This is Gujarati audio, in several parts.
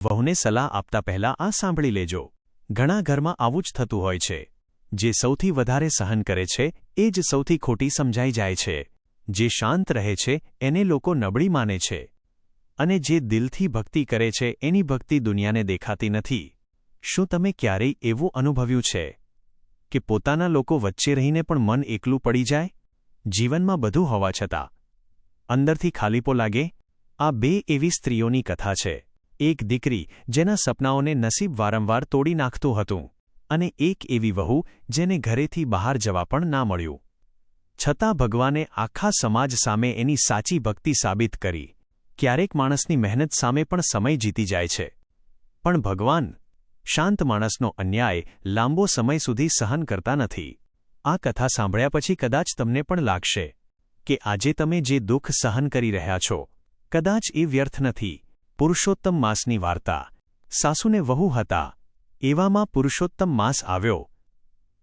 વહુને સલાહ આપતા પહેલા આ સાંભળી લેજો. ઘણા ઘરમાં આવું જ થતું હોય છે. જે સૌથી વધારે સહન કરે છે એ જ સૌથી ખોટી સમજાઈ જાય છે. જે શાંત રહે છે એને લોકો નબળી માને છે. અને જે દિલથી ભક્તિ કરે છે એની ભક્તિ દુનિયાને દેખાતી નથી. શું તમે ક્યારેય એવું અનુભવ્યું છે કે પોતાના લોકો વચ્ચે રહીને પણ મન એકલું પડી જાય? જીવનમાં બધું હોવા છતાં અંદરથી ખાલીપો લાગે? આ બે એવી સ્ત્રીઓની કથા છે. એક દીકરી જેના સપનાઓને નસીબ વારંવાર તોડી નાખતું હતું, અને એક એવી વહુ જેને ઘરેથી બહાર જવા પણ ના મળ્યું. છતાં ભગવાને આખા સમાજ સામે એની સાચી ભક્તિ સાબિત કરી. ક્યારેક માણસની મહેનત સામે પણ સમય જીતી જાય છે, પણ ભગવાન શાંત માણસનો અન્યાય લાંબો સમય સુધી સહન કરતા નથી. આ કથા સાંભળ્યા પછી કદાચ તમને પણ લાગશે કે આજે તમે જે દુઃખ સહન કરી રહ્યા છો કદાચ એ વ્યર્થ નથી. પુરુષોત્તમ માસની વાર્તા. સાસુને વહુ હતા. એવામાં પુરુષોત્તમ માસ આવ્યો.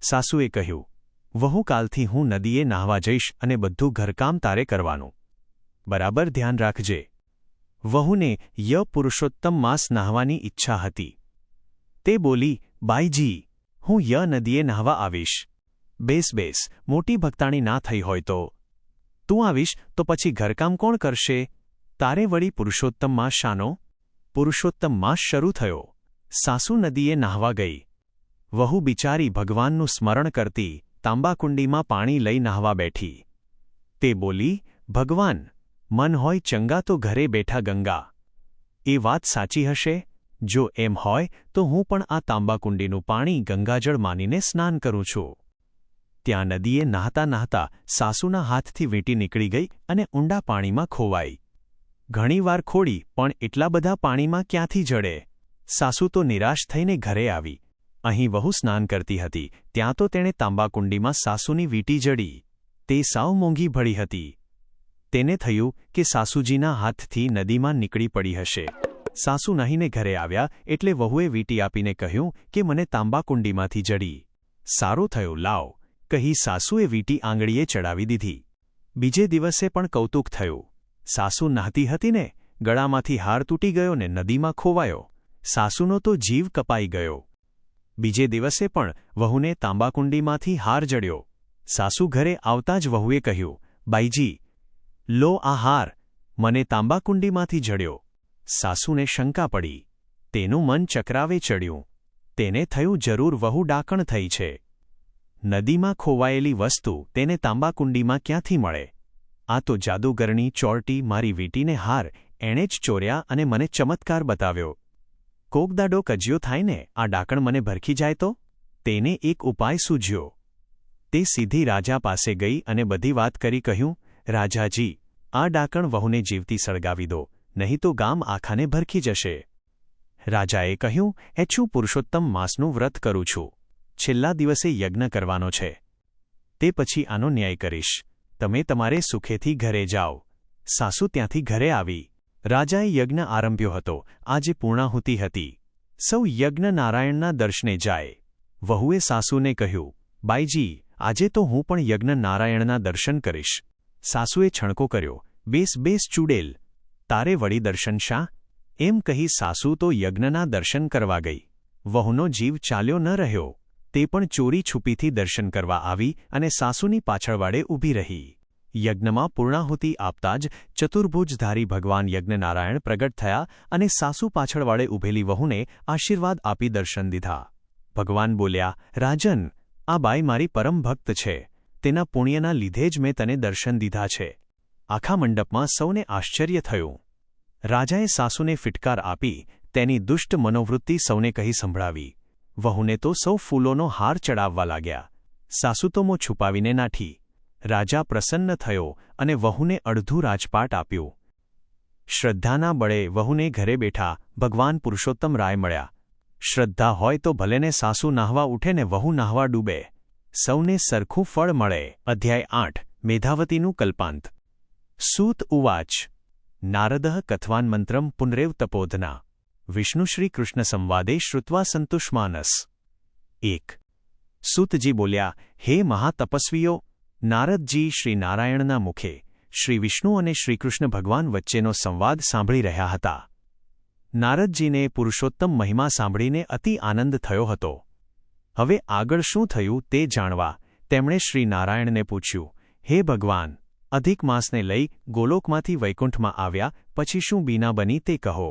સાસુએ કહ્યું, વહુ, કાલથી હું નદીએ નાહવા જઈશ અને બધું ઘરકામ તારે કરવાનું. બરાબર ધ્યાન રાખજે. વહુને પુરુષોત્તમ માસ નાહવાની ઈચ્છા હતી. તે બોલી, બાઈજી, હું નદીએ નાહવા આવીશ. બેસ, મોટી ભક્તાણી ના થઈ હોય તો. તું આવીશ તો પછી ઘરકામ કોણ કરશે? તારે વળી પુરુષોત્તમ માસ શાનો? પુરુષોત્તમ માસ શરૂ થયો. સાસુ નદીએ નાહવા ગઈ. વહુ બિચારી ભગવાનનું સ્મરણ કરતી તાંબાકુંડીમાં પાણી લઈ નાહવા બેઠી. તે બોલી, ભગવાન, મન હોય ચંગા તો ઘરે બેઠા ગંગા. એ વાત સાચી હશે? જો એમ હોય તો હું પણ આ તાંબાકુંડીનું પાણી ગંગાજળ માનીને સ્નાન કરું છું. ત્યાં નદીએ નાહતા નાહતા સાસુના હાથથી વીંટી નીકળી ગઈ અને ઊંડા પાણીમાં ખોવાઈ. ઘણીવાર ખોડી, પણ એટલા બધા પાણીમાં ક્યાંથી જડે? સાસુ તો નિરાશ થઈને ઘરે આવી. અહીં વહુ સ્નાન કરતી હતી ત્યાં તો તેણે તાંબાકુંડીમાં સાસુની વીંટી જડી. તે સાવ મોંઘી ભળી હતી. તેને થયું કે સાસુજીના હાથથી નદીમાં નીકળી પડી હશે. સાસુ નહીને ઘરે આવ્યા એટલે વહુએ વીંટી આપીને કહ્યું કે મને તાંબાકુંડીમાંથી જડી. સારું થયું, લાવ, કહી સાસુએ વીંટી આંગળીએ ચડાવી દીધી. બીજે દિવસે પણ કૌતુક થયું. સાસુ નહાતી હતી ને, ગળામાંથી હાર તૂટી ગયો ને નદીમાં ખોવાયો. સાસુનો તો જીવ કપાઈ ગયો. બીજે દિવસે પણ વહુને તાંબાકુંડીમાંથી હાર જડ્યો. સાસુ ઘરે આવતાં જ વહુએ કહ્યું, બાઈજી, લો આ હાર, મને તાંબાકુંડીમાંથી જડ્યો. સાસુને શંકા પડી. તેનું મન ચકરાવે ચડ્યું. તેને થયું જરૂર વહુ ડાકણ થઈ છે. નદીમાં ખોવાયેલી વસ્તુ તેને તાંબાકુંડીમાં ક્યાંથી મળે? આ તો જાદુગરની ચોરટી મારી વીંટીને હાર એણે જ ચોર્યા અને મને ચમત્કાર બતાવ્યો. કોક દાડો કજિયો થાય ને આ ડાકણ મને ભરખી જાય તો? તેને એક ઉપાય સૂઝ્યો. તે સીધી રાજા પાસે ગઈ અને બધી વાત કરી કહ્યું, રાજાજી, આ ડાકણ વહુને જીવતી સળગાવી દો, નહીં તો ગામ આખાને ભરખી જશે. રાજાએ કહ્યું, હું પુરુષોત્તમ માસનું વ્રત કરું છું. છેલ્લા દિવસે યજ્ઞ કરવાનો છે. તે પછી આનો ન્યાય કરીશ. તમે તમારે સુખેથી ઘરે જાઓ. સાસુ ત્યાંથી ઘરે આવી. રાજાએ યજ્ઞ આરંભ્યો હતો. આજે પૂર્ણાહુતિ હતી. સૌ યજ્ઞ નારાયણના દર્શને જાય. વહુએ સાસુને કહ્યું, બાઈજી, આજે તો હું પણ યજ્ઞ નારાયણના દર્શન કરીશ. સાસુએ છણકો કર્યો, બેસ ચૂડેલ, તારે વળી દર્શન શા? એમ કહી સાસુ તો યજ્ઞના દર્શન કરવા ગઈ. વહુનો જીવ ચાલ્યો ન રહ્યો. તે પણ ચોરી છુપીથી દર્શન કરવા આવી અને સાસુની પાછળવાડે ઊભી રહી. યજ્ઞમાં પૂર્ણાહુતિ આપતા જ ચતુર્ભુજધારી ભગવાન યજ્ઞનારાયણ પ્રગટ થયા અને સાસુ પાછળવાડે ઊભેલી વહુને આશીર્વાદ આપી દર્શન દીધા. ભગવાન બોલ્યા, રાજન, આ બાઈ મારી પરમ ભક્ત છે. તેના પુણ્યના લીધે જ મેં તને દર્શન દીધા છે. આખા મંડપમાં સૌને આશ્ચર્ય થયું. રાજાએ સાસુને ફિટકાર આપી તેની દુષ્ટ મનોવૃત્તિ સૌને કહી સંભળાવી. વહુને તો સૌ ફૂલોનો હાર ચડાવવા લાગ્યા. સાસુ તો મોં છુપાવીને નાઠી. રાજા પ્રસન્ન થયો અને વહુને અડધું રાજપાટ આપ્યું. શ્રદ્ધાના બળે વહુને ઘરે બેઠા ભગવાન પુરુષોત્તમ રાય મળ્યા. શ્રદ્ધા હોય તો ભલેને સાસુ નાહવા ઉઠે ને વહુ નાહવા ડૂબે. સૌને સરખું ફળ મળે. અધ્યાય 8. મેધાવતીનું કલ્પાંત. સૂત ઉવાચ. નારદઃ કથવાન્મંત્રમ પુનરેવ તપોધના. વિષ્ણુશ્રી કૃષ્ણ સંવાદે શ્રુત્વા સંતુષ્માનસ. 1. સૂતજી બોલ્યા, હે મહાતપસ્વીઓ, નારદજી શ્રી નારાયણના મુખે શ્રી વિષ્ણુ અને શ્રીકૃષ્ણ ભગવાન વચ્ચેનો સંવાદ સાંભળી રહ્યા હતા. નારદજીને પુરુષોત્તમ મહિમા સાંભળીને અતિ આનંદ થયો હતો. હવે આગળ શું થયું તે જાણવા તેમણે શ્રી નારાયણને પૂછ્યું, હે ભગવાન, અધિક માસને લઈ ગોલોકમાંથી વૈકુંઠમાં આવ્યા પછી શું બીના બની તે કહો.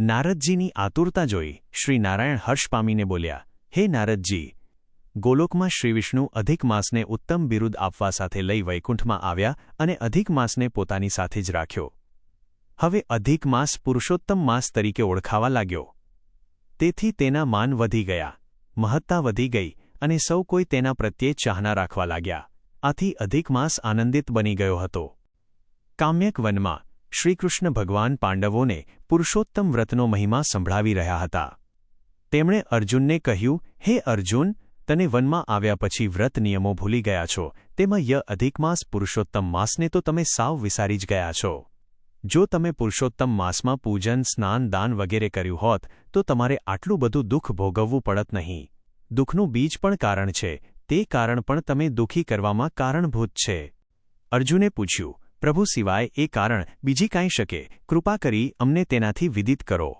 નારદજીની આતુરતા જોઈ શ્રી નારાયણ હર્ષ પામીને બોલ્યા, હે નારદજી, ગોલોકમાં શ્રીવિષ્ણુ અધિક માસને ઉત્તમ બિરુદ આપવા સાથે લઈ વૈકુંઠમાં આવ્યા અને અધિક માસને પોતાની સાથે જ રાખ્યો. હવે અધિક માસ પુરુષોત્તમ માસ તરીકે ઓળખાવા લાગ્યો. તેથી તેના માન વધી ગયા, મહત્તા વધી ગઈ અને સૌ કોઈ તેના પ્રત્યે ચાહના રાખવા લાગ્યા. આથી અધિક માસ આનંદિત બની ગયો હતો. કામ્યક વનમાં શ્રીકૃષ્ણ ભગવાન પાંડવોને પુરુષોત્તમ વ્રતનો મહિમા સંભળાવી રહ્યા હતા. તેમણે અર્જુનને કહ્યું, હે અર્જુન, તને વનમાં આવ્યા પછી વ્રત નિયમો ભૂલી ગયા છો, તેમાં અધિક માસ પુરુષોત્તમ માસને તો તમે સાવ વિસારી જ ગયા છો. જો તમે પુરુષોત્તમ માસમાં પૂજન, સ્નાન, દાન વગેરે કર્યું હોત તો તમારે આટલું બધું દુઃખ ભોગવવું પડત નહીં. દુઃખનું બીજ પણ કારણ છે, તે કારણ પણ તમે દુઃખી કરવામાં કારણભૂત છે. અર્જુને પૂછ્યું, પ્રભુ સિવાય એ કારણ બીજી કાંઈ શકે? કૃપા કરી અમને તેનાથી વિદિત કરો.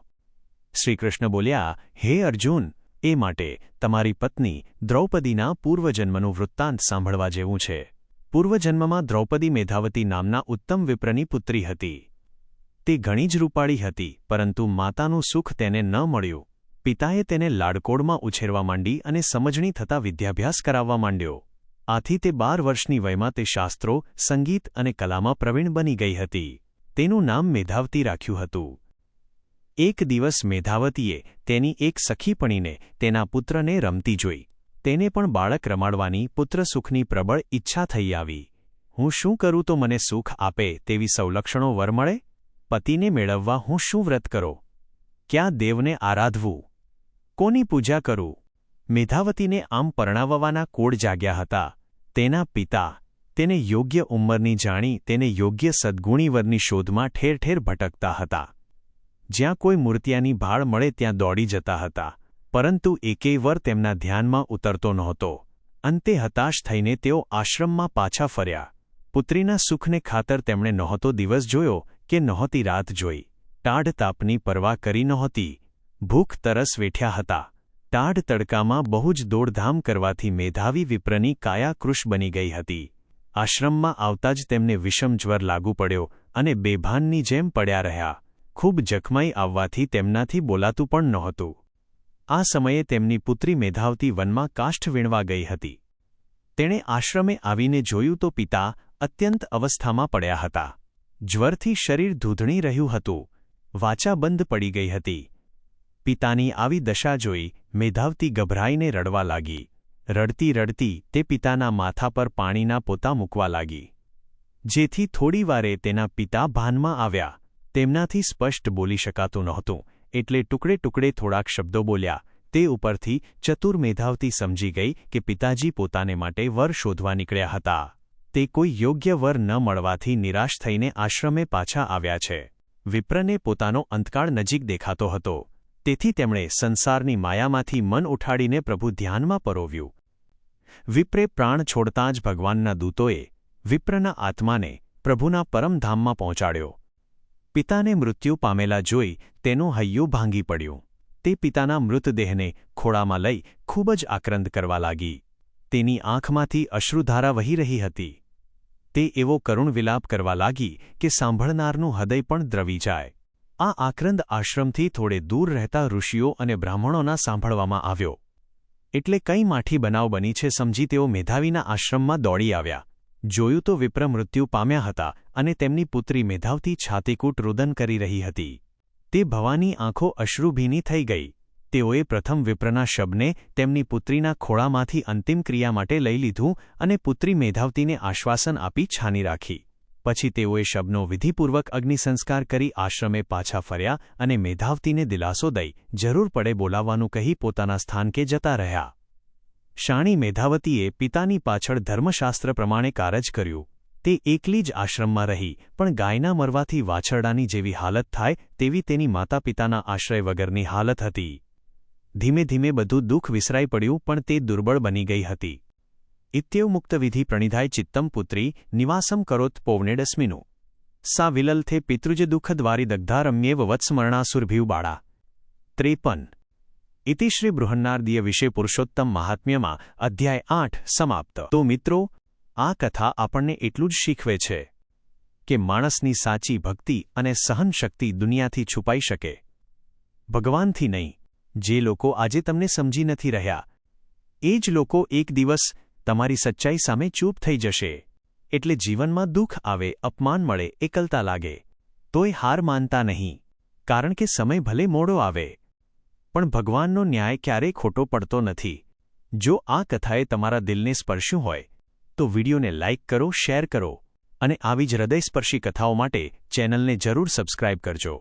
શ્રીકૃષ્ણ બોલ્યા, હે અર્જુન, એ માટે તમારી પત્ની દ્રૌપદીના પૂર્વજન્મનું વૃત્તાંત સાંભળવા જેવું છે. પૂર્વજન્મમાં દ્રૌપદી મેધાવતી નામના ઉત્તમ વિપ્રની પુત્રી હતી. તે ઘણી જ રૂપાળી હતી, પરંતુ માતાનું સુખ તેને ન મળ્યું. પિતાએ તેને લાડકોડમાં ઉછેરવા માંડી અને સમજણી થતાં વિદ્યાભ્યાસ કરાવવા માંડ્યો. આથી તે 12 વર્ષની વયમાં તે શાસ્ત્રો, સંગીત અને કલામાં પ્રવીણ બની ગઈ હતી. તેનું નામ મેધાવતી રાખ્યું હતું. એક દિવસ મેધાવતીએ તેની એક સખીપણીને તેના પુત્રને રમતી જોઈ. તેને પણ બાળક રમાડવાની, પુત્ર સુખની પ્રબળ ઈચ્છા થઈ આવી. હું શું કરું તો મને સુખ આપે તેવી સૌલક્ષણો વર મળે? પતિને મેળવવા હું શું વ્રત કરું? ક્યાં દેવને આરાધવું? કોની પૂજા કરું? મેધાવતીને આમ પરણાવવાના કોડ જાગ્યા હતા. તેના પિતા તેને યોગ્ય ઉંમરની જાણી તેને યોગ્ય સદ્ગુણી વરની શોધમાં ઠેર ઠેર ભટકતા હતા. જ્યાં કોઈ મૂર્તિયાની ભાળ મળે ત્યાં દોડી જતા હતા, પરંતુ એકેય વર તેમના ધ્યાનમાં ઉતરતો નહોતો. અંતે હતાશ થઈને તેઓ આશ્રમમાં પાછા ફર્યા. પુત્રીના સુખને ખાતર તેમણે નહોતો દિવસ જોયો કે નહોતી રાત જોઈ. ટાઢ તાપની પરવા કરી નહોતી. ભૂખ તરસ વેઠ્યા હતા. ટાઢ તડકામાં બહુ જ દોડધામ કરવાથી મેધાવી વિપ્રની કાયા કૃશ બની ગઈ હતી. આશ્રમમાં આવતા જ તેમને વિષમ જ્વર લાગુ પડ્યો અને બેભાનની જેમ પડ્યા રહ્યા. ખૂબ જખમાઈ આવવાથી તેમનાથી બોલાતું પણ નહોતું. આ સમયે તેમની પુત્રી મેધાવતી વનમાં કાષ્ઠ વીણવા ગઈ હતી. તેણે આશ્રમે આવીને જોયું તો પિતા અત્યંત અવસ્થામાં પડ્યા હતા. જ્વરથી શરીર ધૂંધણી રહ્યું હતું. વાચા બંધ પડી ગઈ હતી. પિતાની આવી દશા જોઈ મેધાવતી ગભરાઈને રડવા લાગી. રડતી રડતી તે પિતાના માથા પર પાણીના પોતા મૂકવા લાગી. જેથી થોડી વારે તેના પિતા ભાનમાં આવ્યા. તેમનાથી સ્પષ્ટ બોલી શકાતું નહોતું, એટલે ટુકડે ટુકડે થોડાક શબ્દો બોલ્યા. તે ઉપરથી ચતુર મેધાવતી સમજી ગઈ કે પિતાજી પોતાને માટે વર શોધવા નીકળ્યા હતા. તે કોઈ યોગ્ય વર ન મળવાથી નિરાશ થઈને આશ્રમે પાછા આવ્યા છે. વિપ્રને પોતાનો અંતકાળ નજીક દેખાતો હતો, તેથી તેમણે સંસારની માયામાંથી મન ઉઠાડીને પ્રભુ ધ્યાનમાં પરોવ્યું. વિપ્રે પ્રાણ છોડતાં જ ભગવાનના દૂતોએ વિપ્રના આત્માને પ્રભુના પરમધામમાં પહોંચાડ્યો. પિતાને મૃત્યુ પામેલા જોઈ તેનું હૈયું ભાંગી પડ્યું. તે પિતાના મૃતદેહને ખોળામાં લઈ ખૂબ જ આક્રંદ કરવા લાગી. તેની આંખમાંથી અશ્રુધારા વહી રહી હતી. તે એવો કરુણ વિલાપ કરવા લાગી કે સાંભળનારનું હૃદય પણ દ્રવી જાય. આ આક્રંદ આશ્રમથી થોડે દૂર રહેતા ઋષિઓ અને બ્રાહ્મણોના સાંભળવામાં આવ્યો. એટલે કંઈ માઠી બનાવ બની છે સમજી તેઓ મેધાવીના આશ્રમમાં દોડી આવ્યા. જોયું તો વિપ્ર મૃત્યુ પામ્યા હતા અને તેમની પુત્રી મેધાવતી છાતીકૂટ રુદન કરી રહી હતી. તે ભવાની આંખો અશ્રુભીની થઈ ગઈ. તેઓએ પ્રથમ વિપ્રના શબને તેમની પુત્રીના ખોળામાંથી અંતિમ ક્રિયા માટે લઈ લીધું અને પુત્રી મેધાવતીને આશ્વાસન આપી છાની રાખી. પછી તેઓએ શબનો વિધિપૂર્વક અગ્નિસંસ્કાર કરી આશ્રમે પાછા ફર્યા અને મેધાવતીને દિલાસો દઈ જરૂર પડે બોલાવવાનું કહી પોતાના સ્થાનકે જતા રહ્યા. શાણી મેધાવતીએ પિતાની પાછળ ધર્મશાસ્ત્ર પ્રમાણે કારજ કર્યું. તે એકલી જ આશ્રમમાં રહી, પણ ગાયના મરવાથી વાછરડાની જેવી હાલત થાય તેવી તેની માતા પિતાના આશ્રય વગરની હાલત હતી. ધીમે ધીમે બધું દુઃખ વિસરાઈ પડ્યું, પણ તે દુર્બળ બની ગઈ હતી. ઇત્યેવ મુક્તવિધિ પ્રણિધાય ચિત્તમ પુત્રી નિવાસમ કરોત પૌવનેડસ્મિનું. સા વિલલથે પિતૃજ દુઃખદ્વારી દગ્ધારમ્યેવ વત્સમરણાસુરભિવ બાળા 53 ઇતિ શ્રી બૃહન્નારદીય વિશે પુરુષોત્તમ મહાત્મ્યમાં અધ્યાય 8 સમાપ્ત। તો મિત્રો, આ કથા આપણને એટલું જ શીખવે છે કે માણસની સાચી ભક્તિ અને સહનશક્તિ દુનિયાથી છુપાઈ શકે, ભગવાનથી નહીં। જે લોકો આજે તમને સમજી નથી રહ્યા, એ જ લોકો એક દિવસ તમારી સચ્ચાઈ સામે ચૂપ થઈ જશે। એટલે જીવનમાં દુઃખ આવે, અપમાન મળે, એકલતા લાગે, તોય હાર માનતા નહીં, કારણ કે સમય ભલે મોડો આવે પણ ભગવાનનો ન્યાય ક્યારેય ખોટો પડતો નથી। જો આ કથાએ તમારા દિલને સ્પર્શ્યું હોય તો વિડીયોને લાઇક કરો, શેર કરો અને આવી જ હૃદયસ્પર્શી કથાઓ માટે ચેનલને જરૂર સબસ્ક્રાઇબ કરજો।